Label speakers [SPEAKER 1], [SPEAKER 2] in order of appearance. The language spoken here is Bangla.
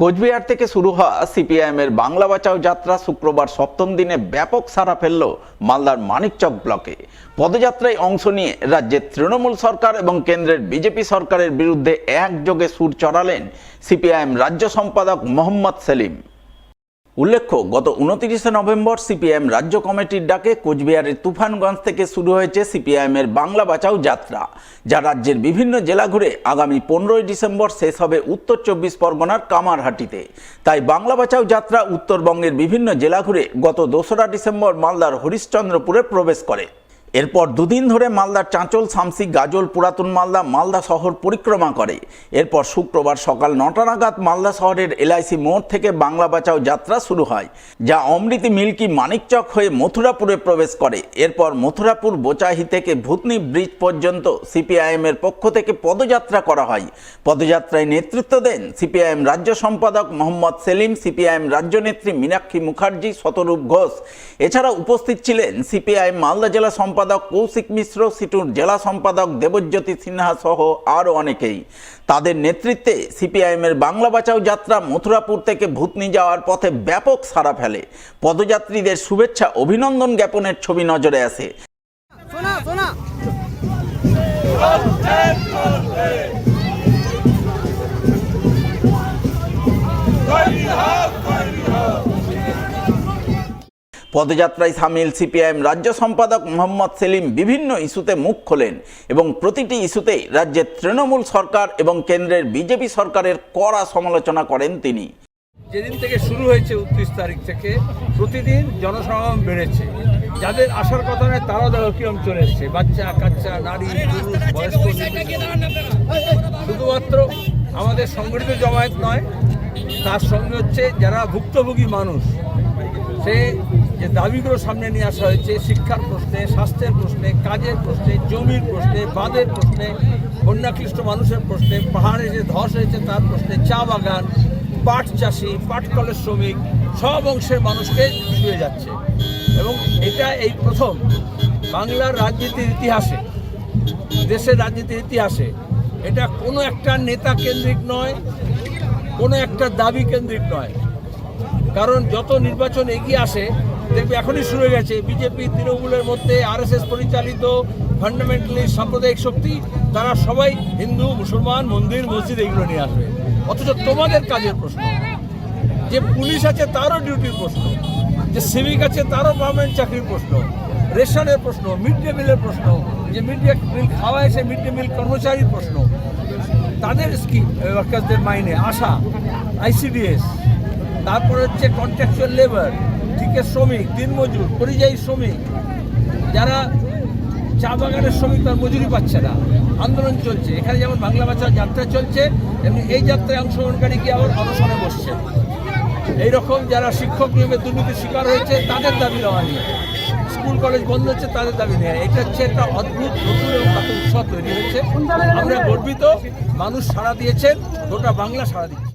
[SPEAKER 1] কোচবিহার থেকে শুরু হওয়া সিপিআইএমের বাংলা বাঁচাও যাত্রা শুক্রবার সপ্তম দিনে ব্যাপক সাড়া ফেলল মালদার মানিকচক ব্লকে। পদযাত্রায় অংশ নিয়ে রাজ্যের তৃণমূল সরকার এবং কেন্দ্রের বিজেপি সরকারের বিরুদ্ধে একযোগে সুর চড়ালেন সিপিআইএম রাজ্য সম্পাদক মোহাম্মদ সেলিম। উল্লেখ্য, গত 29 নভেম্বর সিপিআইএম রাজ্য কমিটির ডাকে কোচবিহারের তুফানগঞ্জ থেকে শুরু হয়েছে সিপিআইএমের বাংলা বাঁচাও যাত্রা, যা রাজ্যের বিভিন্ন জেলা ঘুরে আগামী 15 ডিসেম্বর শেষ হবে উত্তর 24 পরগনার কামারহাটিতে। তাই বাংলা বাঁচাও যাত্রা উত্তরবঙ্গের বিভিন্ন জেলা ঘুরে গত 2রা ডিসেম্বর মালদার হরিশ্চন্দ্রপুরে প্রবেশ করে। এরপর দুদিন ধরে মালদার চাঁচল, শামসি, গাজল, পুরাতন মালদা, মালদা শহর পরিক্রমা করে। এরপর শুক্রবার সকাল 9টা নাগাদ মালদা শহরের এলআইসি মোড় থেকে বাংলা বাঁচাও যাত্রা শুরু হয়, যা অমৃতি মিল্কি মানিকচক হয়ে মথুরাপুরে প্রবেশ করে। এরপর মথুরাপুর বোচাহি থেকে ভূতনি ব্রিজ পর্যন্ত সিপিআইএমের পক্ষ থেকে পদযাত্রা করা হয়। পদযাত্রায় নেতৃত্ব দেন সিপিআইএম রাজ্য সম্পাদক মোহাম্মদ সেলিম, সিপিআইএম রাজ্য নেত্রী মীনাক্ষী মুখার্জি, শতরূপ ঘোষ। এছাড়া উপস্থিত ছিলেন সিপিআইএম মালদা জেলা সম্পাদক কৌশিক মিশ্র, সিটুর জেলা সম্পাদক দেবজ্যোতি সিনহা সহ আরও অনেকেই। তাদের নেতৃত্বে সিপিআইএমের বাংলা বাঁচাও যাত্রা মথুরাপুর থেকে ভূতনি যাওয়ার পথে ব্যাপক সাড়া ফেলে। পদযাত্রীদের শুভেচ্ছা অভিনন্দন জ্ঞাপনের ছবি নজরে আসে। পদযাত্রায় সামিল সিপিআইএম রাজ্য সম্পাদক মোহাম্মদ সেলিম বিভিন্ন ইস্যুতে মুখ খোলেন এবং প্রতিটি ইস্যুতেই রাজ্যের তৃণমূল সরকার এবং কেন্দ্রের বিজেপি সরকারের কড়া সমালোচনা করেন তিনি।
[SPEAKER 2] যেদিন থেকে শুরু হয়েছে 29 তারিখ থেকে প্রতিদিন জনসমাগম বেড়েছে। যাদের আসার কথা নয় তারাও দেখো কিরম চলে এসছে, বাচ্চা কাচ্চা, নারী, পুরুষ, বয়স্ক। শুধুমাত্র আমাদের সংগঠিত জমায়েত নয়, তার সঙ্গে হচ্ছে যারা ভুক্তভোগী মানুষ, সে যে দাবিগুলো সামনে নিয়ে আসা হয়েছে শিক্ষার প্রশ্নে, স্বাস্থ্যের প্রশ্নে, কাজের প্রশ্নে, জমির প্রশ্নে, বাঁধের প্রশ্নে, বন্যাক্লিষ্ট মানুষের প্রশ্নে, পাহাড়ে যে ধস হয়েছে তার প্রশ্নে, চা বাগান, পাট চাষি, পাটকলের শ্রমিক, সব অংশের মানুষকে ছুঁয়ে যাচ্ছে। এবং এটা এই প্রথম বাংলার রাজনীতির ইতিহাসে, দেশের রাজনীতির ইতিহাসে এটা কোনো একটা নেতা কেন্দ্রিক নয়, কোনো একটা দাবি কেন্দ্রিক নয়। কারণ যত নির্বাচন এগিয়ে আসে দেখবে এখনই শুরু হয়ে গেছে বিজেপি, তৃণমূলের মধ্যে আরএসএস পরিচালিত ফান্ডামেন্টালিস্ট সাম্প্রদায়িক শক্তি, তারা সবাই হিন্দু, মুসলমান, মন্দির, মসজিদ এগুলো নিয়ে আসবে। অথচ তোমাদের কাজের প্রশ্ন, যে পুলিশ আছে তারও ডিউটির প্রশ্ন, যে সিভিক আছে তারও পার্মানেন্ট চাকরির প্রশ্ন, রেশনের প্রশ্ন, মিড ডে মিলের প্রশ্ন, যে মিড ডে মিল খাওয়ায় সে মিড ডে মিল কর্মচারীর প্রশ্ন, তাদের স্কিম ওয়ার্কারদের মাইনে আসা, আইসিডিএস, তারপরে হচ্ছে কন্ট্রাকচুয়াল লেবার, ঠিকা শ্রমিক, দিনমজুর, পরিযায়ী শ্রমিক, যারা চা বাগানের শ্রমিক তার মজুরি পাচ্ছে না, আন্দোলন চলছে। এখানে যেমন বাংলা বাঁচাও যাত্রা চলছে, এমনি এই যাত্রায় অংশগ্রহণকারী কি আবার অনশনে বসছে। এইরকম যারা শিক্ষক নিয়োগের দুর্নীতির শিকার হয়েছে তাদের দাবি নেওয়া নিয়ে, স্কুল কলেজ বন্ধ হচ্ছে তাদের দাবি নেওয়া। এটা হচ্ছে একটা অদ্ভুত নতুন এবং তাতে উৎসব তৈরি হয়েছে। আমরা গর্বিত, মানুষ সাড়া দিয়েছেন, গোটা বাংলা সাড়া দিচ্ছে।